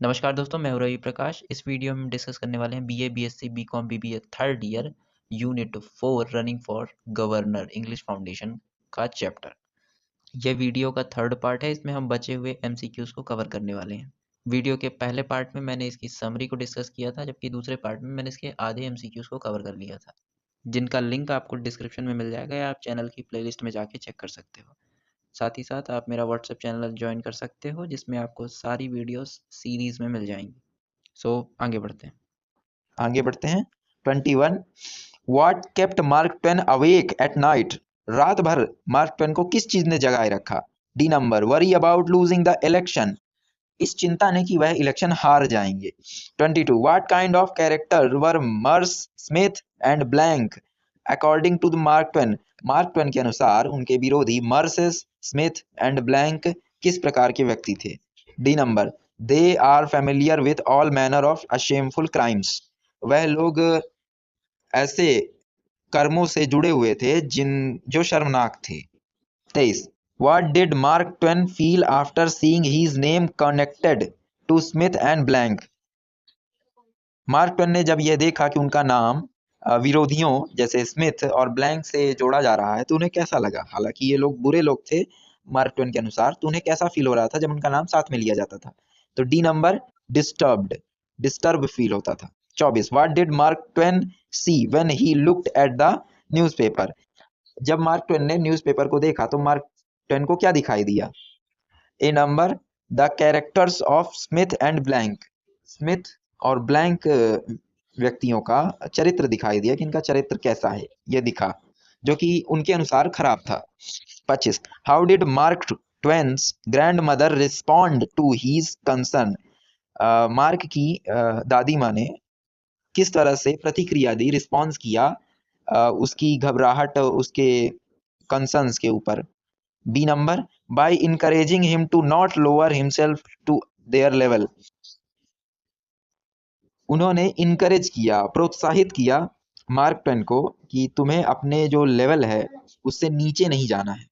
नमस्कार दोस्तों, मैं हूं रवि प्रकाश। इस वीडियो में डिस्कस करने वाले हैं BA, BSc, BCom, BBA third year unit 4 running for governor English foundation का चैप्टर। यह वीडियो का थर्ड पार्ट है। इसमें हम बचे हुए एमसीक्यूज को कवर करने वाले हैं। वीडियो के पहले पार्ट में मैंने इसकी समरी को डिस्कस किया था, जबकि दूसरे पार्ट में मैंने इसके आधे एमसीक्यूज को कवर कर लिया था, जिनका लिंक आपको डिस्क्रिप्शन में मिल जाएगा या आप चैनल की प्लेलिस्ट में जाके चेक कर सकते हो। साथ ही साथ आप मेरा व्हाट्सएप चैनल ज्वाइन कर सकते हो, जिसमें आपको सारी वीडियोस सीरीज में मिल जाएंगी। आगे बढ़ते हैं 21। What kept mark Twain awake at night. रात भर मार्क ट्वेन को किस चीज ने जगाए रखा? D number, worry about losing the election. इस चिंता ने कि वह इलेक्शन हार जाएंगे। 22। What kind of character were Messrs, Smith and Blank according to the Mark Twain. Mark Twain के अनुसार उनके विरोधी मर्सेस, स्मिथ एंड ब्लैंक किस प्रकार के व्यक्ति थे? D number, they are familiar with all manner of shameful crimes. वह लोग ऐसे कर्मों से जुड़े हुए थे जो शर्मनाक थे। 23। What did Mark Twain feel after seeing his name connected to Smith and Blank? Mark Twain ने जब यह देखा कि उनका नाम विरोधियों जैसे स्मिथ और ब्लैंक से जोड़ा जा रहा है तो उन्हें कैसा लगा? हालांकि ये लोग बुरे लोग थे मार्क ट्वेन के अनुसार, तो उन्हें कैसा फील हो रहा था जब उनका नाम साथ में लिया जाता था? तो डी नंबर, डिस्टर्ब फील होता था। 24। What did Mark Twain see when he looked at the newspaper? जब मार्क ट्वेन ने न्यूज़पेपर को देखा तो मार्क ट्वेन को क्या दिखाई दिया? A number, the characters of Smith and Blank. Smith और ब्लैंक व्यक्तियों का चरित्र दिखाई दिया कि इनका चरित्र कैसा है, यह दिखा, जो कि उनके अनुसार खराब था। 25। How did Mark Twain's grandmother respond to his concern. Mark की दादी माँ ने किस तरह से प्रतिक्रिया दी, रिस्पॉन्स किया उसकी घबराहट, उसके कंसर्न्स के ऊपर? B number, by encouraging him to not lower himself to their level. उन्होंने इनकरेज किया, प्रोत्साहित किया मार्क ट्वेन को कि तुम्हें अपने जो लेवल है उससे नीचे नहीं जाना है।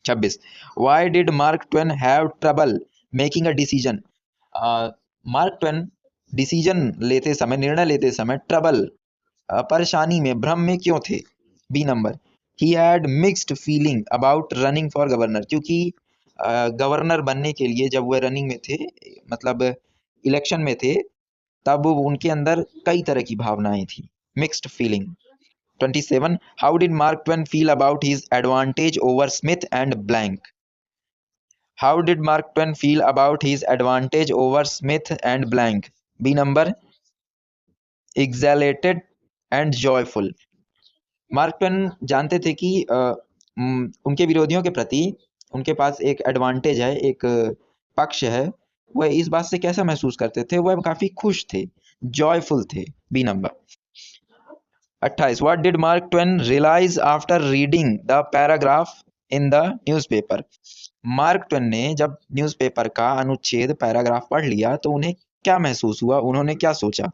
26। Why did Mark Twain have trouble making a decision. Mark Twain decision लेते समय, निर्णय लेते समय परेशानी में, भ्रम में क्यों थे? B number, he had mixed feeling about running for governor. क्योंकि गवर्नर बनने के लिए जब वह रनिंग में थे, मतलब इलेक्शन में थे, तब उनके अंदर कई तरह की भावनाएं थी, mixed feeling. 27। How did Mark Twain feel about his advantage over Smith and Blank. How did Mark Twain feel about his advantage over Smith and Blank? B number, exhilarated and joyful. Mark Twain जानते थे कि उनके विरोधियों के प्रति उनके पास एक advantage है, एक पक्ष है। वह इस बात से कैसा महसूस करते थे? वह काफी खुश थे, जॉयफुल थे। B number. 28। What did Mark Twain realise after reading the paragraph in the newspaper. Mark Twain ने जब न्यूज़पेपर का अनुच्छेद, पैराग्राफ पढ़ लिया तो उन्हें क्या महसूस हुआ, उन्होंने क्या सोचा?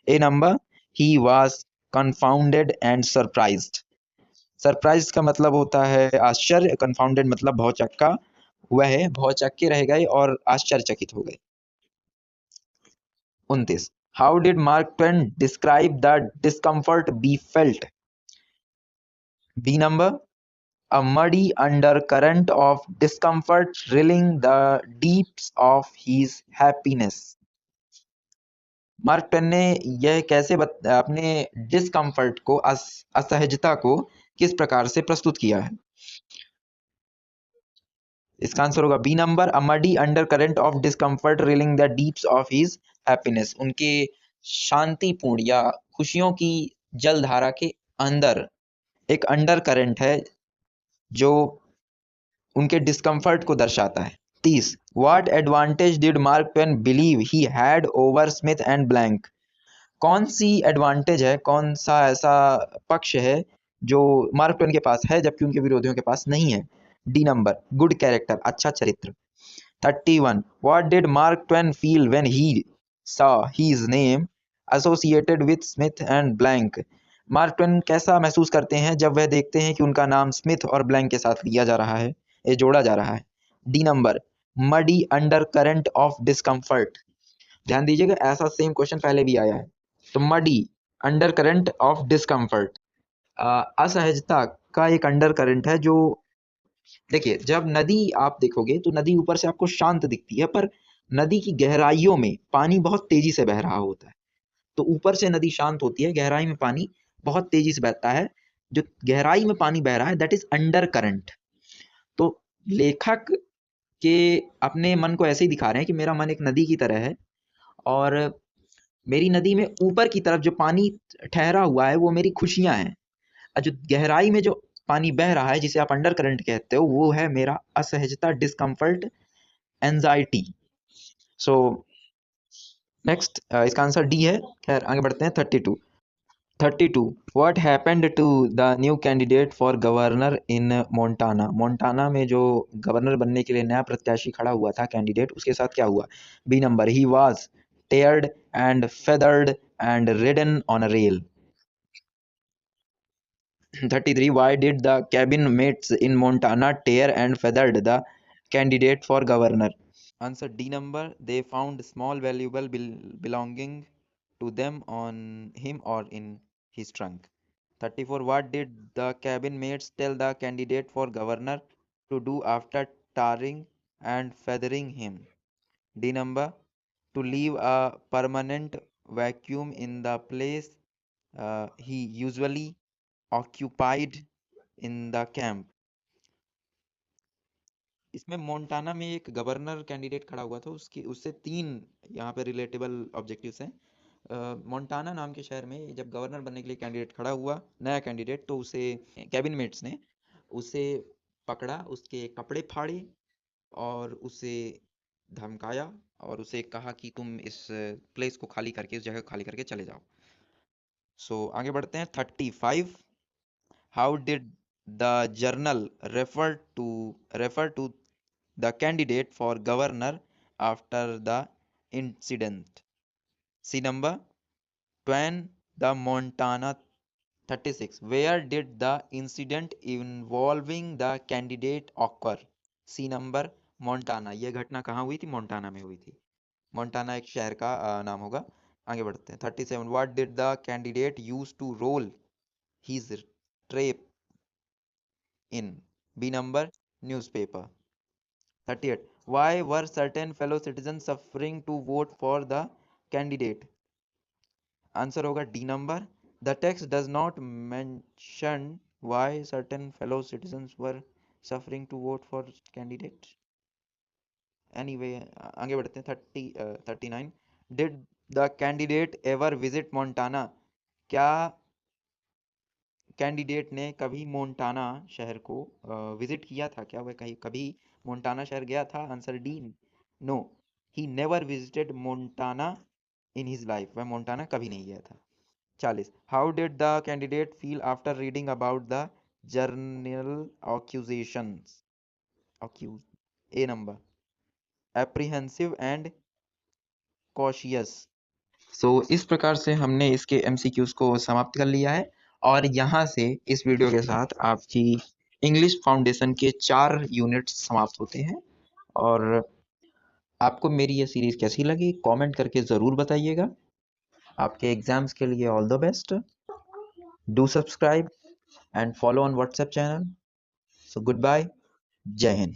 A number, he was confounded and surprised. Surprise का मतलब होता है आश्चर्य, कंफाउंडेड मतलब भौचक्का। वह भौचक्के रह गए और आश्चर्यचकित हो गए। 29। How did Mark Twain describe the discomfort he felt. B number, a muddy undercurrent of discomfort rilling the deeps of his happiness. Mark Twain ने यह कैसे अपने डिस्कम्फर्ट को, असहजता को किस प्रकार से प्रस्तुत किया है? इसका आंसर होगा B number, a muddy undercurrent of discomfort riling the deeps of his happiness. उनके शांतिपूर्ण या खुशियों की जलधारा के अंदर एक अंडर करंट है जो उनके डिस्कम्फर्ट को दर्शाता है। 30। What advantage did Mark Twain believe he had over Smith and blank. कौन सी एडवांटेज है, कौन सा ऐसा पक्ष है जो मार्क ट्वेन के पास है जबकि उनके विरोधियों के पास नहीं है? डी नंबर, गुड कैरेक्टर, अच्छा चरित्र। 31। What did Mark Twain feel when he saw his name associated with Smith and blank. Mark Twain कैसा महसूस करते हैं जब वह देखते हैं कि उनका नाम स्मिथ और ब्लैंक के साथ लिया जा रहा है, ये जोड़ा जा रहा है? D number, muddy undercurrent of discomfort. ध्यान दीजिएगा, ऐसा सेम क्वेश्चन पहले भी आया है। तो muddy, undercurrent of discomfort, असहजता का एक अंडर करंट है जो, देखिए जब नदी आप देखोगे तो नदी ऊपर से आपको शांत दिखती है, पर नदी की गहराइयों में पानी बहुत तेजी से बह रहा होता है। तो ऊपर से नदी शांत होती है, गहराई में पानी बहुत तेजी से बहता है। जो गहराई में पानी बह रहा है दैट इज अंडर करंट। तो लेखक के अपने मन को ऐसे ही दिखा रहे हैं कि मेरा मन एक नदी की तरह है, और मेरी नदी में ऊपर की तरफ जो पानी ठहरा हुआ है वो मेरी खुशियां हैं, और जो गहराई में जो पानी बह रहा है जिसे आप अंडर करंट कहते हो वो है मेरा असहजता, डिस्कम्फर्ट, एंजाइटी। सो नेक्स्ट इसका आंसर डी है। खैर आगे बढ़ते हैं। 32 what happened to the new candidate for governor in Montana. Montana में जो गवर्नर बनने के लिए नया प्रत्याशी खड़ा हुआ था, कैंडिडेट, उसके साथ क्या हुआ? B number, he was tarred and feathered and ridden on a rail. 33 why did the cabin mates in Montana tear and feathered the candidate for governor? Answer D number, they found small valuable belonging to them on him or in his trunk. 34 what did the cabin mates tell the candidate for governor to do after tarring and feathering him? D number, to leave a permanent vacuum in the place he usually occupied in the camp. इसमें Montana में एक governor candidate खड़ा हुआ था, उसकी उससे तीन यहाँ पे रिलेटेबल ऑब्जेक्टिव्स हैं। मोंटाना नाम के शहर में जब गवर्नर बनने के लिए कैंडिडेट खड़ा हुआ, नया कैंडिडेट, तो उसे कैबिनेट्स ने उसे पकड़ा, उसके कपड़े फाड़े और उसे धमकाया और उसे कहा कि तुम इस प्लेस को खाली करके, इस जगह को खाली करके चले जाओ। सो आगे बढ़ते हैं। 35 how did the journal refer to the candidate for governor after the incident? C number, Twain the Montana. 36 where did the incident involving the candidate occur? C number, Montana. यह घटना कहाँ हुई थी? मोन्टाना में हुई थी। मोन्टाना एक शहर का नाम होगा। आगे बढ़ते हैं। 37 what did the candidate use to roll his tape in? B number, newspaper. 38 why were certain fellow citizens suffering to vote for the candidate? Answer होगा D number, the text does not mention why certain fellow citizens were suffering to vote for candidate. Anyway आगे बढ़ते हैं। 39 did the candidate ever visit Montana. क्या candidate ने कभी Montana शहर को visit किया था? क्या वह कहीं कभी मोंटाना शहर गया था? Answer D, no, he never visited Montana in his life. वह मोंटाना कभी नहीं गया था। 40 how did the candidate feel after reading about the journal accusations? Accuse. A number, apprehensive and cautious. So इस प्रकार से हमने इसके एमसीक्यूज को समाप्त कर लिया है, और यहाँ से इस वीडियो के साथ आपकी इंग्लिश फाउंडेशन के 4 यूनिट्स समाप्त होते हैं। और आपको मेरी ये सीरीज कैसी लगी कमेंट करके ज़रूर बताइएगा। आपके एग्जाम्स के लिए all the best. Do subscribe and follow on WhatsApp channel. So goodbye, Jai Hind.